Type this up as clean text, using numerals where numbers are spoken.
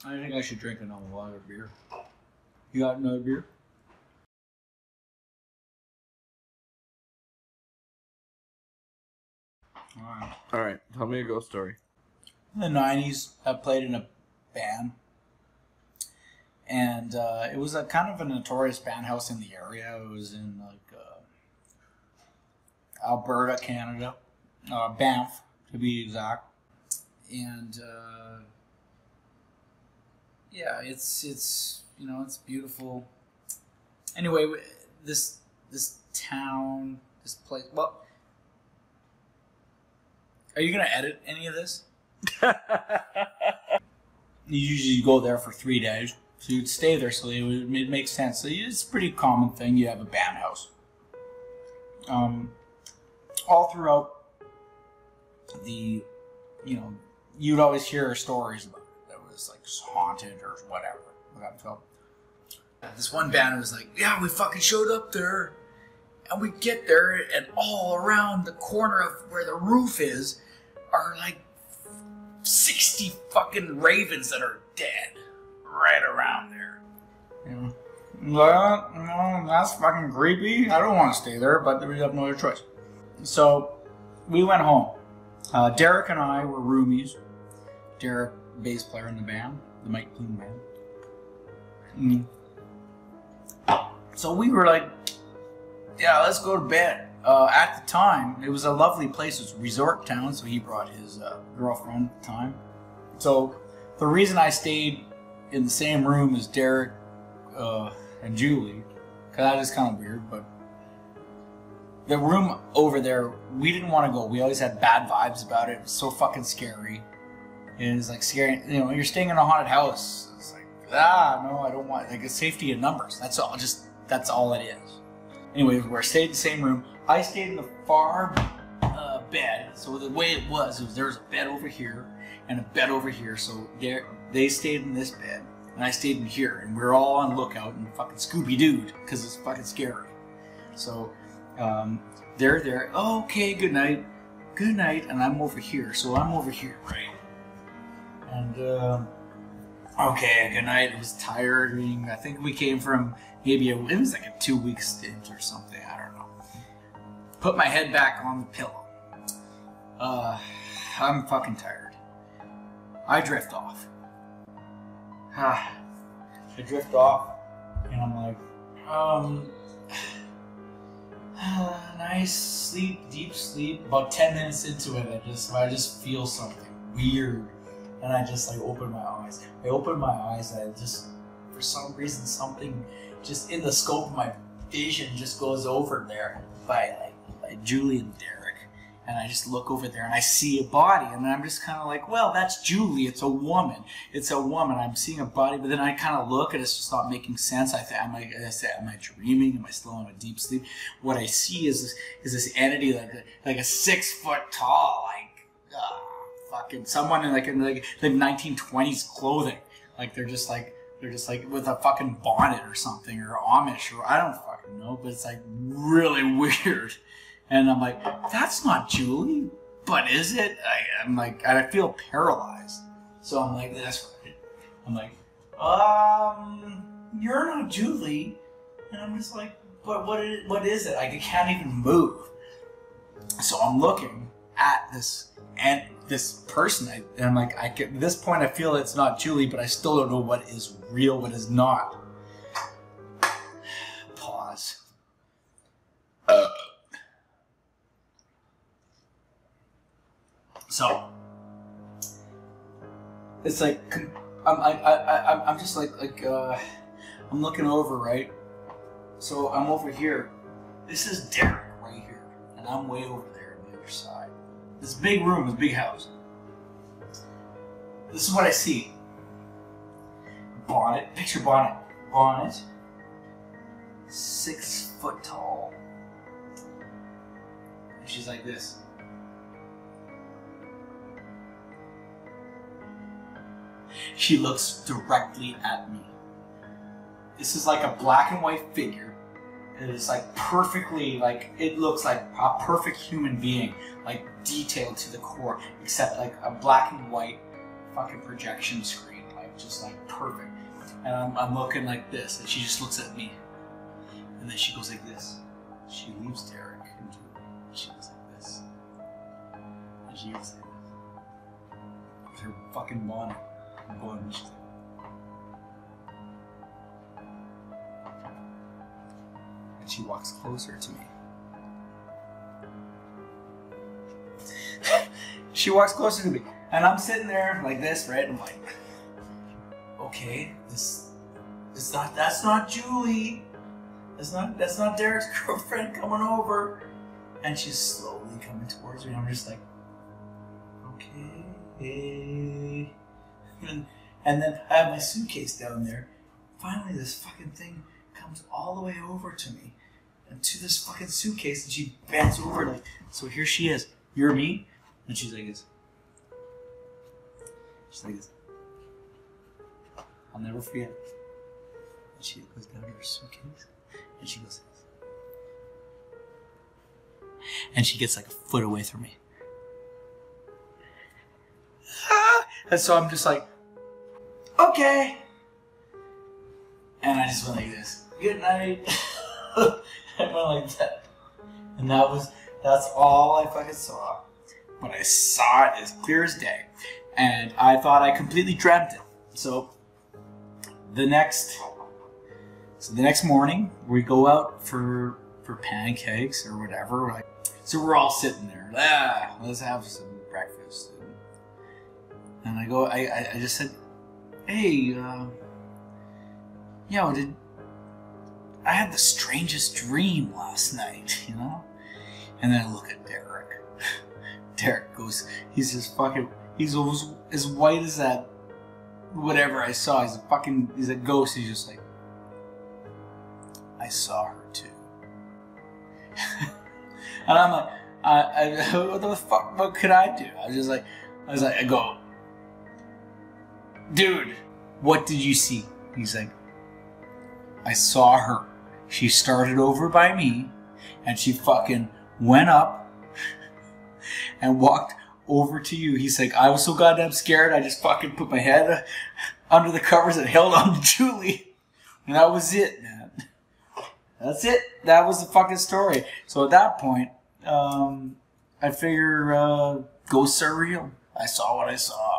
I think I should drink another beer. You got another beer? All right. Tell me a ghost story. In the 90s, I played in a band. And it was a kind of a notorious band house in the area. It was in like Alberta, Canada. Banff, to be exact. And yeah, it's you know, it's beautiful. Anyway, this town, this place. Well, are you gonna edit any of this? You usually go there for 3 days, so you'd stay there. So it makes sense. So it's a pretty common thing. You have a band house. All throughout the, you know, you'd always hear stories about it that was like haunted or whatever. So this one band was like, yeah, we fucking showed up there, and we get there, and all around the corner of where the roof is are like 60 fucking ravens that are dead right around there. You know, well, you know, that's fucking creepy. I don't want to stay there, but we have no other choice. So we went home. Derek and I were roomies. Derek, bass player in the band, the Mike Plume band. So we were like, yeah, let's go to bed. At the time, it was a lovely place. It was a resort town, so he brought his girlfriend at the time. So the reason I stayed in the same room as Derek and Julie, because that is kind of weird, but the room over there, we didn't want to go. We always had bad vibes about it. It was so fucking scary. It was like scary. You know, you're staying in a haunted house. It's like, no, I don't want. Like, it's safety in numbers. That's all. That's all it is. Anyway, we stayed in the same room. I stayed in the far bed. So the way it was there was a bed over here and a bed over here. So they stayed in this bed and I stayed in here, and we were all on lookout and fucking Scooby-Dooed because it's fucking scary. So they're there. Oh, okay, good night, and I'm over here. So I'm over here, right? And okay, good night. It was tiring. I think we came from maybe it was like a 2-week stint or something. I don't know. Put my head back on the pillow. I'm fucking tired. I drift off. I drift off, and I'm like, nice sleep, deep sleep. About 10 minutes into it, I just feel something weird, and I just like open my eyes. I open my eyes, and I just, for some reason, something just in the scope of my vision just goes over there by Julie and Derek, and I just look over there and I see a body, and I'm just kind of like, well, that's Julie. It's a woman. It's a woman. I'm seeing a body, but then I kind of look and it's just not making sense. I think, am I dreaming? Am I still in a deep sleep? What I see is this entity like a 6 foot tall, fucking someone in like 1920s clothing. Like they're just like with a fucking bonnet or something, or Amish, or I don't fucking know, but it's like really weird. And I'm like, that's not Julie, but is it? I'm like, and I feel paralyzed. So I'm like, that's right. I'm like, you're not Julie. And I'm just like, but what is it? Like, I can't even move. So I'm looking at this person, and I'm like, at this point I feel it's not Julie, but I still don't know what is real, what is not. Pause. So it's like I'm just like I'm looking over, right? So I'm over here. This is Derek right here, and I'm way over there on the other side. This big room, this big house. This is what I see. Bonnet, picture bonnet, 6 foot tall. And she's like this. She looks directly at me. This is like a black and white figure. It is like perfectly, like, it looks like a perfect human being, like detailed to the core, except like a black and white fucking projection screen, like just like perfect. And I'm looking like this, and she just looks at me. And then she goes like this. She leaves Derek, and she goes like this. And she goes like this. With her fucking bonnet going, and she's like, and she walks closer to me. She walks closer to me, and I'm sitting there like this, right? And I'm like, okay, that's not Julie. That's not Derek's girlfriend coming over. And she's slowly coming towards me. And I'm just like, okay. And then I have my suitcase down there. Finally, this fucking thing comes all the way over to me, and to this fucking suitcase, and she bends over like, so here she is. You're me? And she's like this. She's like this. I'll never forget. And she goes down to her suitcase, and she goes this. And she gets like a foot away from me. And so I'm just like, okay. And I just went like this. Good night. I went like that. And that's all I fucking saw. But I saw it as clear as day. And I thought I completely dreamt it. So the next morning, we go out for pancakes or whatever. Right? So we're all sitting there. Let's have some breakfast. And I just said, hey, I had the strangest dream last night, you know? And then I look at Derek. Derek goes, he's just fucking, he's as white as that, whatever I saw. He's a ghost. He's just like, I saw her too. And I'm like, what the fuck, what could I do? I go, dude, what did you see? He's like, I saw her. She started over by me, and she fucking went up and walked over to you. He's like, I was so goddamn scared, I just fucking put my head under the covers and held on to Julie. And that was it, man. That's it. That was the fucking story. So at that point, I figure ghosts are real. I saw what I saw.